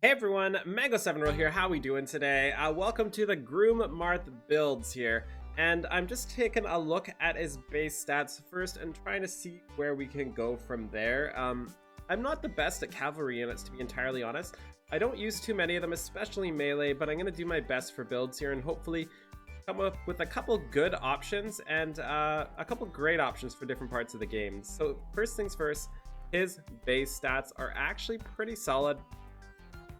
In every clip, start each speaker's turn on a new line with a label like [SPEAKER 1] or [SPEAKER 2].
[SPEAKER 1] Hey everyone, Mango7Roll here. How we doing today? Welcome to the Groom Marth builds here. And I'm just taking a look at his base stats first and trying to see where we can go from there. I'm not the best at cavalry units, to be entirely honest. I don't use too many of them, especially melee, but I'm going to do my best for builds here and hopefully come up with a couple good options and a couple great options for different parts of the game. So first things first, his base stats are actually pretty solid.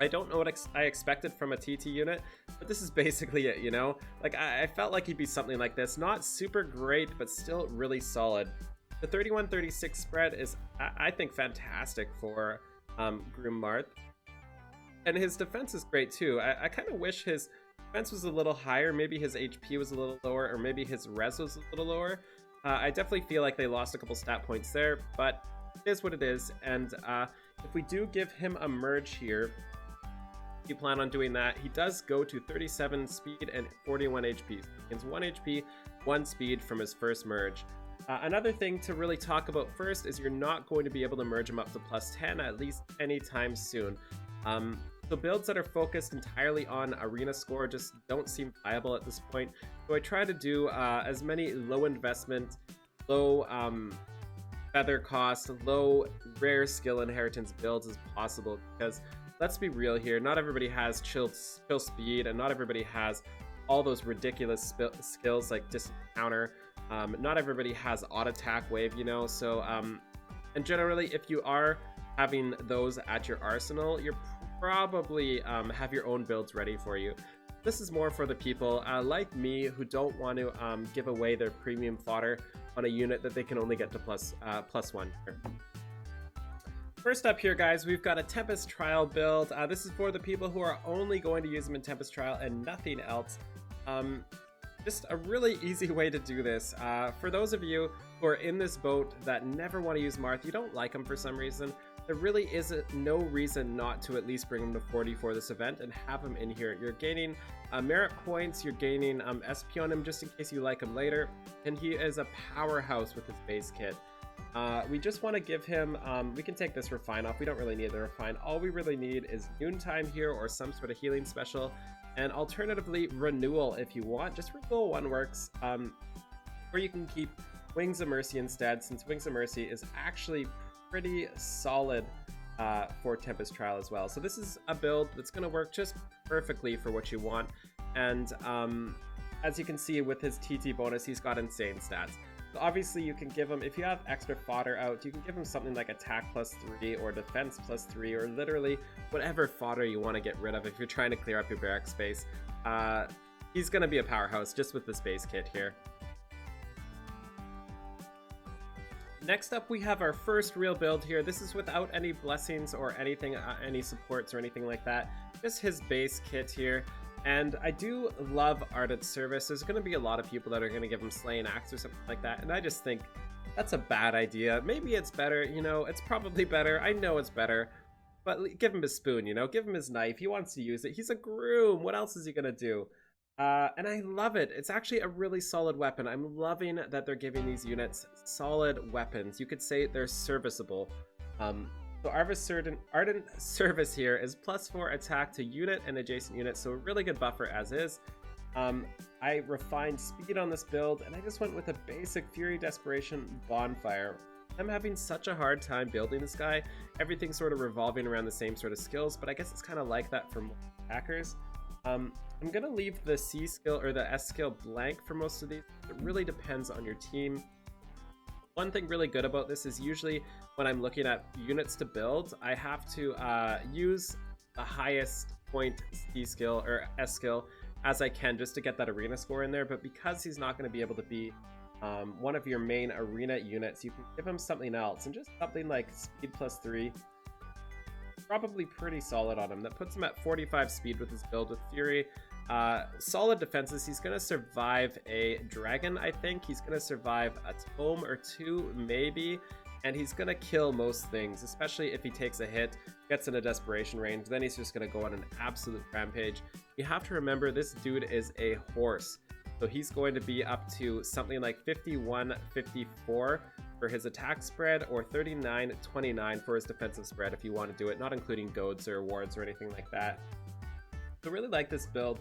[SPEAKER 1] I don't know what I expected from a TT unit, but this is basically it, you know? Like, I felt like he'd be something like this. Not super great, but still really solid. The 31-36 spread is, I think, fantastic for Groom Marth. And his defense is great, too. I kind of wish his defense was a little higher. Maybe his HP was a little lower, or maybe his res was a little lower. I definitely feel like they lost a couple stat points there, but it is what it is. And if we do give him a merge here, you plan on doing that, he does go to 37 speed and 41 HP. He gains 1 HP, 1 speed from his first merge. Another thing to really talk about first is you're not going to be able to merge him up to plus 10 at least anytime soon. So builds that are focused entirely on arena score just don't seem viable at this point. So I try to do as many low investment, low feather cost, low rare skill inheritance builds as possible, because let's be real here, not everybody has chill speed, and not everybody has all those ridiculous skills like distant counter. Not everybody has auto attack wave, you know, so and generally if you are having those at your arsenal, you're probably have your own builds ready for you. This is more for the people like me who don't want to give away their premium fodder on a unit that they can only get to plus 1. First up here, guys, we've got a Tempest trial build. This is for the people who are only going to use them in Tempest trial and nothing else. Just a really easy way to do this. For those of you who are in this boat that never want to use Marth, you don't like him for some reason, there really is no reason not to at least bring him to 40 for this event and have him in here. You're gaining merit points, you're gaining SP on him just in case you like him later, and he is a powerhouse with his base kit. We just want to give him, we can take this refine off, we don't really need the refine. All we really need is noontime here or some sort of healing special, and alternatively renewal if you want. Just renewal 1 works, or you can keep Wings of Mercy instead, since Wings of Mercy is actually pretty solid for Tempest Trial as well. So this is a build that's going to work just perfectly for what you want, and as you can see with his TT bonus, he's got insane stats. So obviously you can give him, if you have extra fodder out, you can give him something like attack +3 or defense +3 or literally whatever fodder you want to get rid of if you're trying to clear up your barrack space. He's going to be a powerhouse just with this base kit here. Next up, we have our first real build here. This is without any blessings or anything, any supports or anything like that. Just his base kit here. And I do love Ardent Service. There's going to be a lot of people that are going to give him Slaying Axe or something like that, and I just think that's a bad idea. Maybe it's better, you know, it's probably better. I know it's better, but give him his spoon, you know, give him his knife. He wants to use it. He's a groom. What else is he going to do? And I love it. It's actually a really solid weapon. I'm loving that they're giving these units solid weapons. You could say they're serviceable. So Ardent Service here is +4 attack to unit and adjacent units, so a really good buffer as is. I refined speed on this build, and I just went with a basic Fury Desperation Bonfire. I'm having such a hard time building this guy. Everything's sort of revolving around the same sort of skills, but I guess it's kind of like that for attackers. I'm going to leave the C skill or the S skill blank for most of these. It really depends on your team. One thing really good about this is usually when I'm looking at units to build, I have to use the highest point C skill or S skill as I can just to get that arena score in there. But because he's not going to be able to be one of your main arena units, you can give him something else, and just something like speed +3. Probably pretty solid on him. That puts him at 45 speed with his build with Fury. Solid defenses. He's going to survive a dragon, I think. He's going to survive a tome or 2, maybe. And he's going to kill most things, especially if he takes a hit, gets in a desperation range. Then he's just going to go on an absolute rampage. You have to remember, this dude is a horse. So he's going to be up to something like 51, 54 for for his attack spread, or 39-29 for his defensive spread if you want to do it, not including goads or wards or anything like that. So really like this build.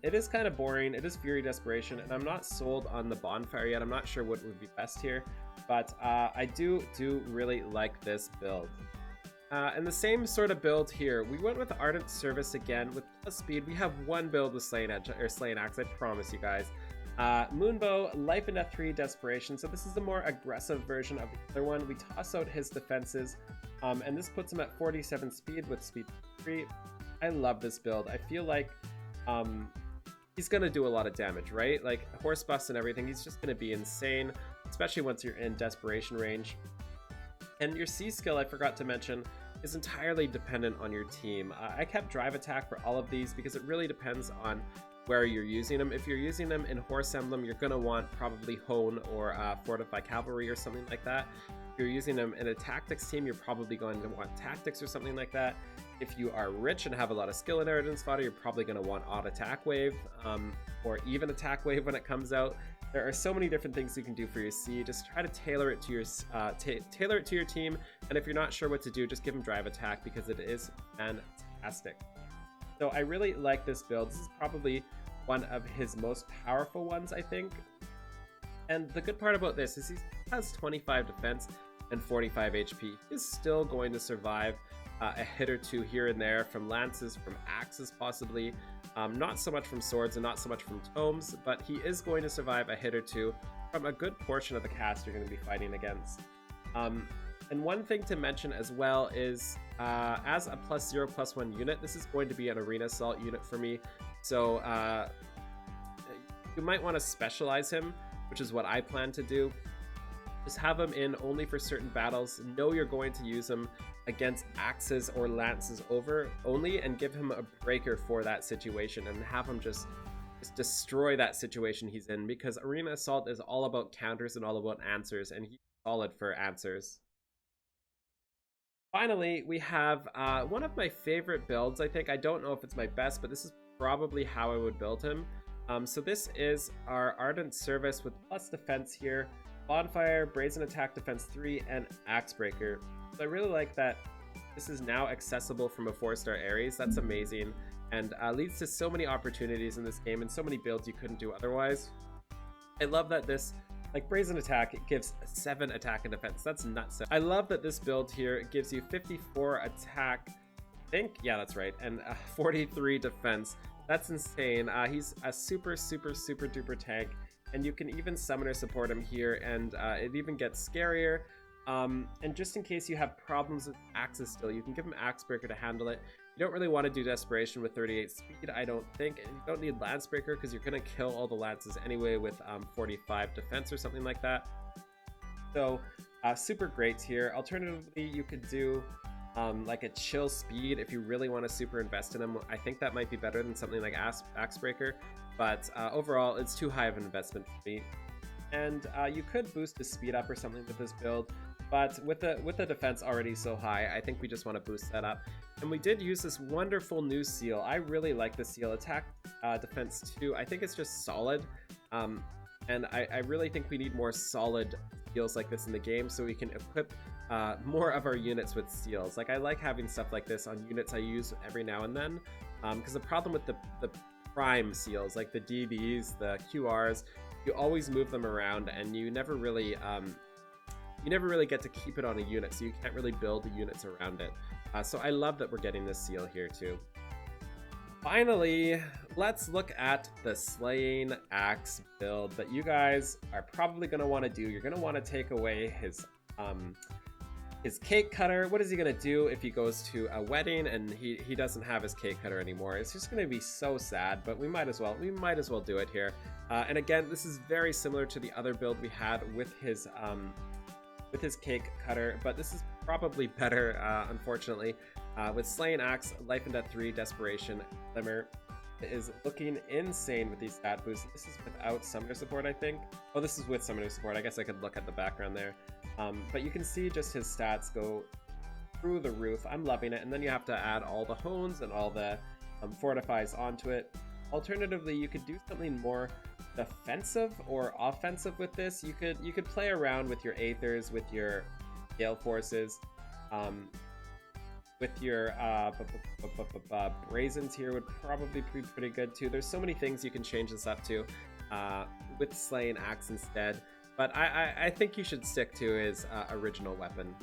[SPEAKER 1] It is kind of boring. It is Fury Desperation, and I'm not sold on the bonfire yet. I'm not sure what would be best here, but I do really like this build. And the same sort of build here. We went with Ardent Service again with plus speed. We have one build with Slaying Axe, I promise you guys. Moonbow, Life and Death 3, Desperation. So this is the more aggressive version of the other one. We toss out his defenses, and this puts him at 47 speed with speed 3. I love this build. I feel like he's gonna do a lot of damage, right? Like horse buffs and everything. He's just gonna be insane, especially once you're in desperation range. And your C skill, I forgot to mention, is entirely dependent on your team. I kept Drive Attack for all of these because it really depends on where you're using them. If you're using them in Horse Emblem, you're gonna want probably Hone or Fortify Cavalry or something like that. If you're using them in a Tactics team, you're probably going to want Tactics or something like that. If you are rich and have a lot of skill inheritance fodder, you're probably going to want Odd Attack Wave, or even Attack Wave when it comes out. There are so many different things you can do for your C. Just try to tailor it to your team, and if you're not sure what to do, just give him Drive Attack because it is fantastic. So I really like this build. This is probably one of his most powerful ones, I think. And the good part about this is he has 25 defense and 45 HP. He's still going to survive a hit or two here and there from lances, from axes possibly, not so much from swords and not so much from tomes, but he is going to survive a hit or two from a good portion of the cast you're going to be fighting against. And one thing to mention as well is as a +0/+1 unit, this is going to be an arena assault unit for me, so you might want to specialize him, which is what I plan to do. Just have him in only for certain battles. Know you're going to use him against axes or lances only, and give him a breaker for that situation and have him just destroy that situation he's in, because Arena Assault is all about counters and all about answers, and he's solid for answers. Finally, we have one of my favorite builds, I think. I don't know if it's my best, but this is probably how I would build him. So this is our Ardent Service with plus defense here, Bonfire, Brazen Attack Defense 3, and Axe Breaker. So I really like that this is now accessible from a 4-star Ares. That's amazing, and leads to so many opportunities in this game and so many builds you couldn't do otherwise. I love that this, like Brazen Attack, it gives 7 attack and defense. That's nuts. I love that this build here gives you 54 attack, I think, yeah, that's right, and 43 defense. That's insane. He's a super duper tank, and you can even summon or support him here, and it even gets scarier. And just in case you have problems with axes still, you can give him Axe Breaker to handle it. You don't really want to do Desperation with 38 speed, I don't think, and you don't need Lance Breaker because you're going to kill all the lances anyway with 45 defense or something like that. So super great here. Alternatively, you could do like a Chill Speed if you really want to super invest in him. I think that might be better than something like Axe Breaker, but overall it's too high of an investment for me. And you could boost the speed up or something with this build, but with the defense already so high, I think we just want to boost that up. And we did use this wonderful new seal. I really like the seal. Attack defense 2. I think it's just solid, and I really think we need more solid seals like this in the game so we can equip more of our units with seals. Like, I like having stuff like this on units I use every now and then, because the problem with the prime seals, like the DBs, the QRs, you always move them around, and you never really get to keep it on a unit, so you can't really build the units around it. So I love that we're getting this seal here too. Finally, let's look at the Slaying Axe build that you guys are probably going to want to do. You're going to want to take away his cake cutter. What is he going to do if he goes to a wedding and he doesn't have his cake cutter anymore? It's just going to be so sad, but we might as well do it here. And again, this is very similar to the other build we had with his cake cutter, but this is probably better, unfortunately. With Slaying Axe, Life and Death 3, Desperation, Glimmer. It is looking insane with these stat boosts. This is without summoner support, I think. Oh, this is with summoner support. I guess I could look at the background there. But you can see just his stats go through the roof. I'm loving it. And then you have to add all the hones and all the fortifies onto it. Alternatively, you could do something more defensive or offensive with this. You could play around with your Aethers, with your Gale Forces, with your Brazens here would probably be pretty good too. There's so many things you can change this up to with Slaying Axe instead, but I think you should stick to his original weapon.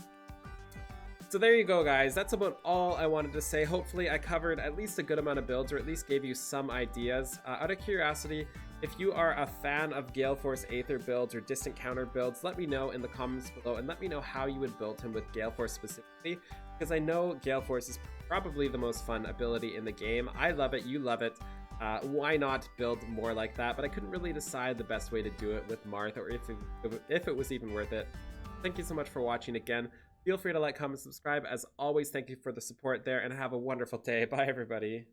[SPEAKER 1] So there you go, guys. That's about all I wanted to say. Hopefully I covered at least a good amount of builds, or at least gave you some ideas. Out of curiosity, if you are a fan of Gale Force Aether builds or Distant Counter builds, let me know in the comments below, and let me know how you would build him with Gale Force specifically, because I know Gale Force is probably the most fun ability in the game. I love it, you love it. Why not build more like that? But I couldn't really decide the best way to do it with Marth, or if it was even worth it. Thank you so much for watching again. Feel free to like, comment, subscribe. As always, thank you for the support there, and have a wonderful day. Bye, everybody.